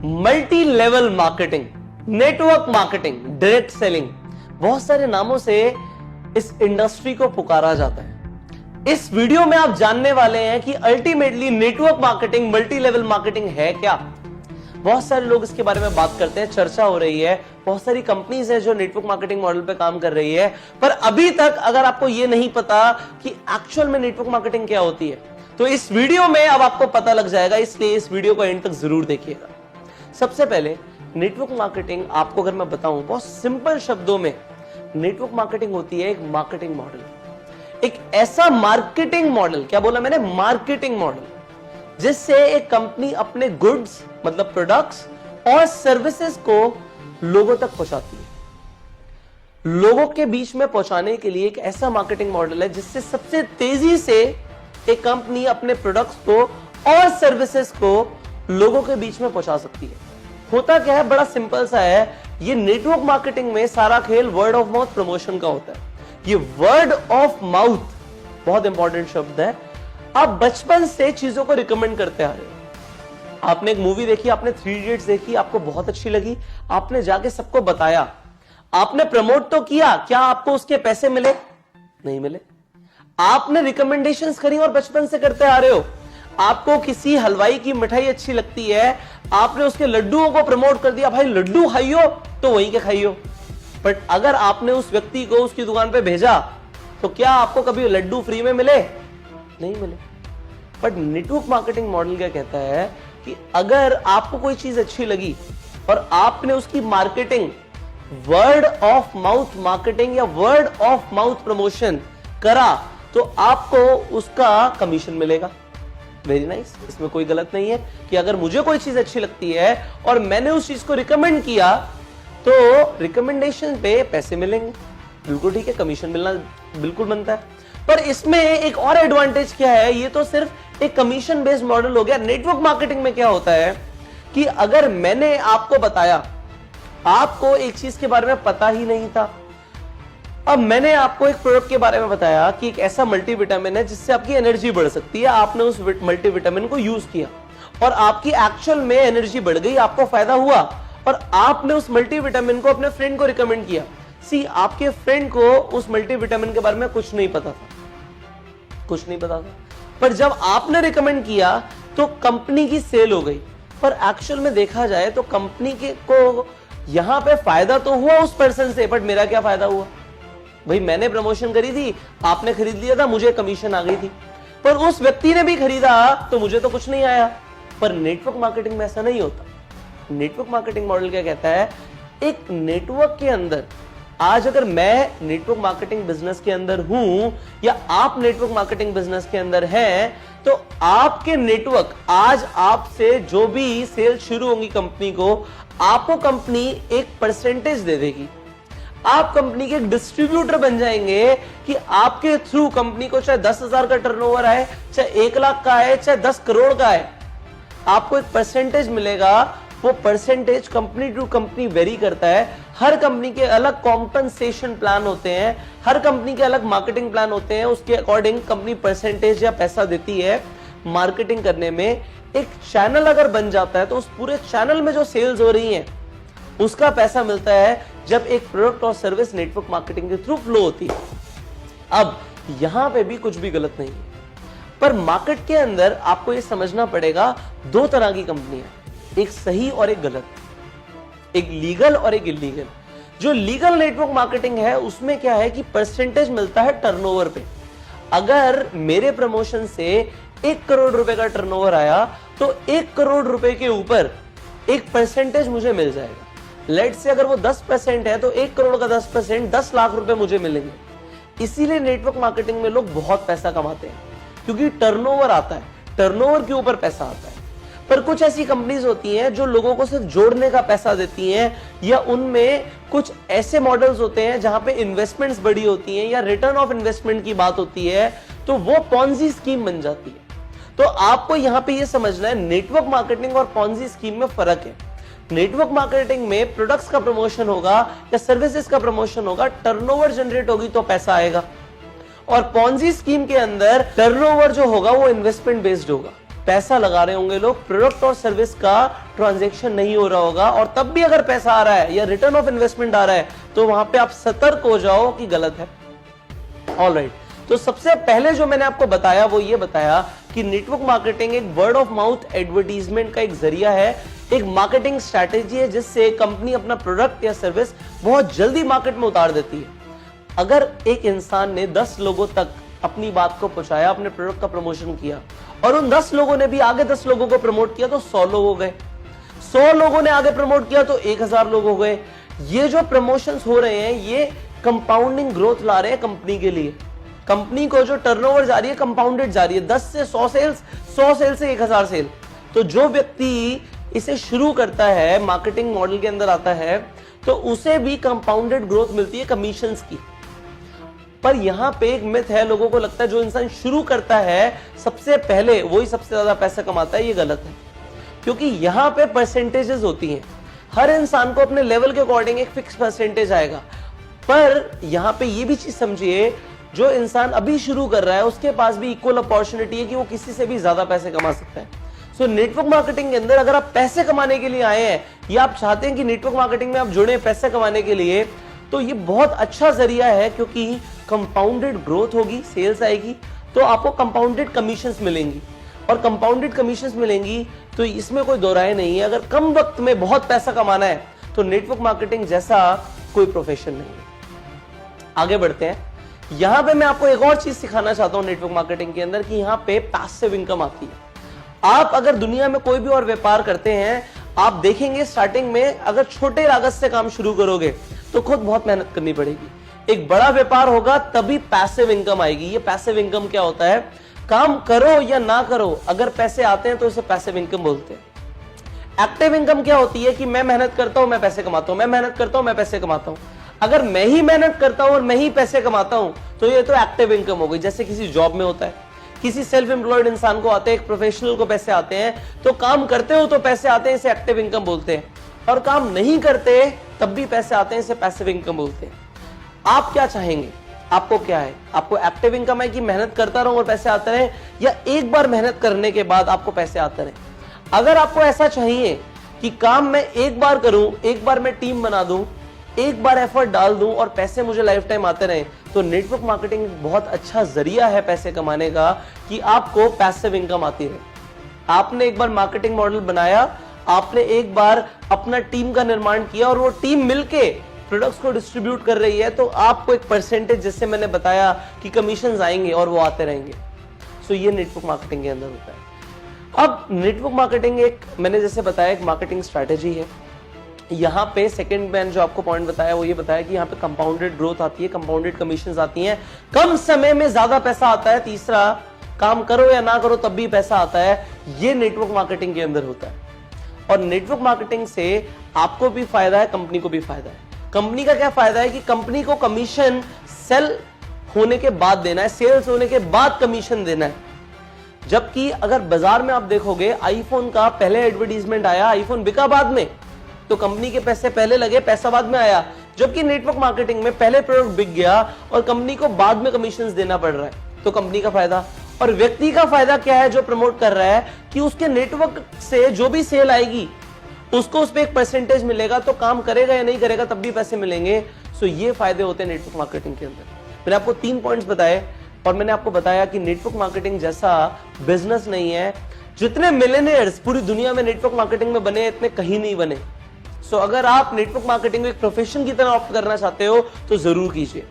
Multi level marketing, network marketing, direct selling, बहुत सारे नामों से इस इंडस्ट्री को पुकारा जाता है। इस वीडियो में आप जानने वाले हैं कि ultimately network marketing, multi level marketing है क्या। बहुत सारे लोग इसके बारे में बात करते हैं, चर्चा हो रही है, बहुत सारी कंपनीज है जो नेटवर्क मार्केटिंग मॉडल पे काम कर रही है, पर अभी तक अगर आपको यह नहीं पता कि एक्चुअल में नेटवर्क मार्केटिंग क्या होती है, तो इस वीडियो में अब आपको पता लग जाएगा, इसलिए इस वीडियो को एंड तक जरूर देखिएगा। सबसे पहले नेटवर्क मार्केटिंग आपको अगर मैं बताऊं बहुत सिंपल शब्दों में, नेटवर्क मार्केटिंग होती है एक मार्केटिंग मॉडल, एक ऐसा मार्केटिंग मॉडल, क्या बोला मैंने, मार्केटिंग मॉडल, जिससे एक कंपनी अपने गुड्स मतलब प्रोडक्ट्स और सर्विसेज को लोगों तक पहुंचाती है। लोगों के बीच में पहुंचाने के लिए एक ऐसा मार्केटिंग मॉडल है जिससे सबसे तेजी से एक कंपनी अपने प्रोडक्ट्स को और सर्विसेज को लोगों के बीच में पहुंचा सकती है। होता क्या है, बड़ा सिंपल सा है, ये नेटवर्क मार्केटिंग में सारा खेल वर्ड ऑफ माउथ प्रमोशन का होता है। ये वर्ड ऑफ माउथ बहुत इंपॉर्टेंट शब्द है। आप बचपन से चीजों को रिकमेंड करते आ रहे हो। आपने एक मूवी देखी, आपने 3 इडियट्स देखी, आपको बहुत अच्छी लगी, आपने जाके सबको बताया, आपने प्रमोट तो किया, क्या आपको उसके पैसे मिले? नहीं मिले। आपने रिकमेंडेशंस करी और बचपन से करते आ रहे हो। आपको किसी हलवाई की मिठाई अच्छी लगती है, आपने उसके लड्डुओं को प्रमोट कर दिया, भाई लड्डू खाइयो तो वहीं के खाइयो। बट अगर आपने उस व्यक्ति को उसकी दुकान पे भेजा तो क्या आपको कभी लड्डू फ्री में मिले? नहीं मिले। बट नेटवर्क मार्केटिंग मॉडल क्या कहता है कि अगर आपको कोई चीज अच्छी लगी और आपने उसकी marketing, word of mouth marketing या वर्ड ऑफ माउथ प्रमोशन करा, तो आपको उसका कमीशन मिलेगा। वेरी नाइस, इसमें कोई गलत नहीं है कि अगर मुझे कोई चीज अच्छी लगती है और मैंने उस चीज को रिकमेंड किया तो रिकमेंडेशन पे पैसे मिलेंगे, बिल्कुल ठीक है, कमीशन मिलना बिल्कुल बनता है। पर इसमें एक और एडवांटेज क्या है, ये तो सिर्फ एक कमीशन बेस्ड मॉडल हो गया। नेटवर्क मार्केटिंग में क्या होता है कि अगर मैंने आपको बताया, आपको एक चीज के बारे में पता ही नहीं था, अब मैंने आपको एक प्रोडक्ट के बारे में बताया कि एक ऐसा मल्टीविटामिन है जिससे आपकी एनर्जी बढ़ सकती है, आपने उस मल्टीविटामिन को यूज किया और आपकी एक्चुअल में एनर्जी बढ़ गई, आपको फायदा हुआ, और आपने उस मल्टीविटामिन को अपने फ्रेंड को रिकमेंड किया। सी, आपके फ्रेंड को उस मल्टीविटामिन के बारे में कुछ नहीं पता था, कुछ नहीं पता था, पर जब आपने रिकमेंड किया तो कंपनी की सेल हो गई। पर एक्चुअल में देखा जाए तो कंपनी के को यहां पे फायदा तो हुआ उस पर्सन से, बट मेरा क्या फायदा हुआ? भाई मैंने प्रमोशन करी थी, आपने खरीद लिया था, मुझे कमीशन आ गई थी, पर उस व्यक्ति ने भी खरीदा तो मुझे तो कुछ नहीं आया। पर नेटवर्क मार्केटिंग में ऐसा नहीं होता। नेटवर्क मार्केटिंग मॉडल क्या कहता है, एक नेटवर्क के अंदर, आज अगर मैं नेटवर्क मार्केटिंग बिजनेस के अंदर हूं या आप नेटवर्क मार्केटिंग बिजनेस के अंदर हैं, तो आपके नेटवर्क, आज आपसे जो भी सेल शुरू होंगी कंपनी को, आपको कंपनी एक परसेंटेज दे देगी। आप कंपनी के एक डिस्ट्रीब्यूटर बन जाएंगे कि आपके थ्रू कंपनी को चाहे 10,000 का टर्नओवर आए, चाहे 1 लाख का आए, चाहे 10 करोड़ का आए, आपको एक परसेंटेज मिलेगा। वो percentage company to company vary करता है। हर कंपनी के अलग कॉम्पनसेशन प्लान होते हैं, हर कंपनी के अलग मार्केटिंग प्लान होते हैं, उसके अकॉर्डिंग कंपनी परसेंटेज या पैसा देती है मार्केटिंग करने में। एक चैनल अगर बन जाता है तो उस पूरे चैनल में जो सेल्स हो रही हैं उसका पैसा मिलता है जब एक प्रोडक्ट और सर्विस नेटवर्क मार्केटिंग के थ्रू फ्लो होती है। अब यहां पे भी कुछ भी गलत नहीं है, पर मार्केट के अंदर आपको यह समझना पड़ेगा, 2 तरह की कंपनियां, एक सही और एक गलत, एक लीगल और एक इलीगल। जो लीगल नेटवर्क मार्केटिंग है उसमें क्या है कि परसेंटेज मिलता है टर्नओवर पे। अगर मेरे प्रमोशन से 1 करोड़ रुपए का टर्नओवर आया तो 1 करोड़ रुपए के ऊपर एक परसेंटेज मुझे मिल जाएगा। लेट से अगर वो 10% है तो 1 करोड़ का 10% 10 लाख रुपए मुझे मिलेंगे। इसीलिए नेटवर्क मार्केटिंग में लोग बहुत पैसा कमाते हैं, क्योंकि टर्नओवर आता है, टर्नओवर के ऊपर पैसा आता है। पर कुछ ऐसी कंपनीज होती हैं जो लोगों को सिर्फ जोड़ने का पैसा देती हैं, या उनमें कुछ ऐसे मॉडल्स होते हैं जहां पे इन्वेस्टमेंट्स बड़ी होती हैं या रिटर्न ऑफ इन्वेस्टमेंट की बात होती है, तो वो पॉन्जी स्कीम बन जाती है। तो आपको यहां पे ये समझना है, नेटवर्क मार्केटिंग और पॉन्जी स्कीम में फर्क है। नेटवर्क मार्केटिंग में प्रोडक्ट्स का प्रमोशन होगा या सर्विसेज का प्रमोशन होगा, टर्नओवर जनरेट होगी तो पैसा आएगा। और पॉन्जी स्कीम के अंदर टर्नओवर जो होगा वो इन्वेस्टमेंट बेस्ड होगा। पैसा लगा रहे होंगे लोग, प्रोडक्ट और सर्विस का ट्रांजैक्शन नहीं हो रहा होगा, और तब भी अगर पैसा आ रहा है या रिटर्न ऑफ इन्वेस्टमेंट आ रहा है, तो वहां पे आप सतर्क हो जाओ कि गलत है। ऑलराइट, तो सबसे पहले जो मैंने आपको बताया वो ये बताया कि नेटवर्क मार्केटिंग एक वर्ड ऑफ माउथ एडवर्टीजमेंट का एक जरिया है, एक मार्केटिंग स्ट्रैटेजी है जिससे कंपनी अपना प्रोडक्ट या सर्विस बहुत जल्दी मार्केट में उतार देती है। अगर एक इंसान ने 10 लोगों तक अपनी बात को पहुंचाया, अपने प्रोडक्ट का प्रमोशन किया, और उन 10 लोगों ने भी आगे 10 लोगों को प्रमोट किया, तो 100 लोग हो गए। 100 लोगों ने आगे प्रमोट किया तो 1000 लोग हो गए। ये जो प्रमोशंस हो रहे हैं ये कंपाउंडिंग ग्रोथ ला रहे हैं कंपनी के लिए। कंपनी को जो टर्नओवर जा रही है कंपाउंडेड जा रही है, 10 से 100 सेल्स, 100 सेल से 1000 सेल। तो जो व्यक्ति इसे शुरू करता है, मार्केटिंग मॉडल के अंदर आता है, तो उसे भी कंपाउंडेड ग्रोथ मिलती है कमीशंस की। पर यहां पे एक मिथ है, लोगों को लगता है जो इंसान शुरू करता है सबसे पहले वही सबसे ज्यादा पैसा कमाता है। ये गलत है, क्योंकि यहां पे परसेंटेजेस होती हैं। हर इंसान को अपने लेवल के अकॉर्डिंग एक फिक्स परसेंटेज आएगा। पर यहां पे ये भी चीज समझिए, जो इंसान अभी शुरू कर रहा है उसके पास भी इक्वल अपॉर्चुनिटी है कि वो किसी से भी ज्यादा पैसे कमा सकता है। सो नेटवर्क मार्केटिंग के अंदर अगर आप पैसे कमाने के लिए आए हैं या आप चाहते हैं कि नेटवर्क मार्केटिंग में आप जुड़े पैसे कमाने के लिए, तो ये बहुत अच्छा जरिया है, क्योंकि कंपाउंडेड ग्रोथ होगी, सेल्स आएगी, तो आपको कंपाउंडेड कमीशंस मिलेंगी, और कंपाउंडेड कमीशंस मिलेंगी तो इसमें कोई दो राय नहीं है। अगर कम वक्त में बहुत पैसा कमाना है तो नेटवर्क मार्केटिंग जैसा कोई प्रोफेशन नहीं है। आगे बढ़ते हैं। यहां पे मैं आपको एक और चीज सिखाना चाहता हूं नेटवर्क मार्केटिंग के अंदर, कि यहां पे पैसिव इनकम आती है। आप अगर दुनिया में कोई भी और व्यापार करते हैं, आप देखेंगे स्टार्टिंग में अगर छोटे लागत से काम शुरू करोगे तो खुद बहुत मेहनत करनी पड़ेगी। एक बड़ा व्यापार होगा तभी पैसिव इनकम आएगी। ये पैसिव इनकम क्या होता है? काम करो या ना करो, अगर पैसे आते हैं तो इसे पैसिव इनकम बोलते हैं। एक्टिव इनकम क्या होती है कि मैं मेहनत करता हूं, मैं पैसे कमाता हूं, मैं मेहनत करता हूं, मैं पैसे कमाता हूं। अगर मैं ही मेहनत करता हूं और मैं ही पैसे कमाता हूं तो ये तो एक्टिव इनकम हो गई। जैसे किसी जॉब में होता है, किसी सेल्फ एम्प्लॉयड इंसान को आते हैं, एक प्रोफेशनल को पैसे आते हैं, तो काम करते हो तो पैसे आते हैं, इसे एक्टिव इनकम बोलते हैं। और काम नहीं करते तब भी पैसे आते हैं, इसे पैसिव इनकम बोलते हैं। आप क्या चाहेंगे? आपको क्या है? आपको एक्टिव इनकम है कि मेहनत करता रहूं और पैसे आते रहे, या एक बार मेहनत करने के बाद आपको पैसे आते रहे? अगर आपको ऐसा चाहिए कि काम मैं एक बार करूं, एक बार मैं टीम बना दूं, एक बार एफर्ट डाल दूं और पैसे मुझे लाइफ टाइम आते रहे, तो नेटवर्क मार्केटिंग बहुत अच्छा जरिया है पैसे कमाने का, कि आपको पैसिव इनकम आती रहे। आपने एक बार मार्केटिंग मॉडल बनाया, आपने एक बार अपना टीम का निर्माण किया और वो टीम मिलके प्रोडक्ट्स को डिस्ट्रीब्यूट कर रही है, तो आपको एक परसेंटेज, जैसे मैंने बताया कि कमीशंस आएंगे और वो आते रहेंगे। सो ये नेटवर्क मार्केटिंग के अंदर होता है। अब नेटवर्क मार्केटिंग एक, मैंने जैसे बताया, एक मार्केटिंग स्ट्रैटेजी है। यहाँ पे सेकंड मैंने जो आपको पॉइंट बताया वो ये बताया कि यहाँ पे कंपाउंडेड ग्रोथ आती है, कंपाउंडेड कमीशंस आती हैं, कम समय में ज्यादा पैसा आता है। तीसरा, काम करो या ना करो तब भी पैसा आता है। ये नेटवर्क मार्केटिंग के अंदर होता है। और नेटवर्क मार्केटिंग से आपको भी फायदा है, कंपनी को भी फायदा है। कंपनी का क्या फायदा है कि कंपनी को कमीशन सेल होने के बाद देना है, सेल्स होने के बाद कमीशन देना है। जबकि अगर बाजार में आप देखोगे, आईफोन का पहले एडवर्टीजमेंट आया, आईफोन बिका बाद में, तो कंपनी के पैसे पहले लगे, पैसा बाद में आया। जबकि नेटवर्क मार्केटिंग में पहले प्रोडक्ट बिक गया और कंपनी को बाद में कमीशंस देना पड़ रहा है, तो कंपनी का फायदा। और व्यक्ति का फायदा क्या है जो प्रमोट कर रहा है, कि उसके नेटवर्क से जो भी सेल आएगी उसको उस पर एक परसेंटेज मिलेगा, तो काम करेगा या नहीं करेगा तब भी पैसे मिलेंगे। सो ये फायदे होते हैं नेटवर्क मार्केटिंग के अंदर। मैंने आपको 3 पॉइंट्स बताए और मैंने आपको बताया कि नेटवर्क मार्केटिंग जैसा बिजनेस नहीं है। जितने मिलियनेयर्स पूरी दुनिया में नेटवर्क मार्केटिंग में बने, इतने कहीं नहीं बने। सो अगर आप नेटवर्क मार्केटिंग को एक प्रोफेशन की तरह ऑप्ट करना चाहते हो तो जरूर कीजिए।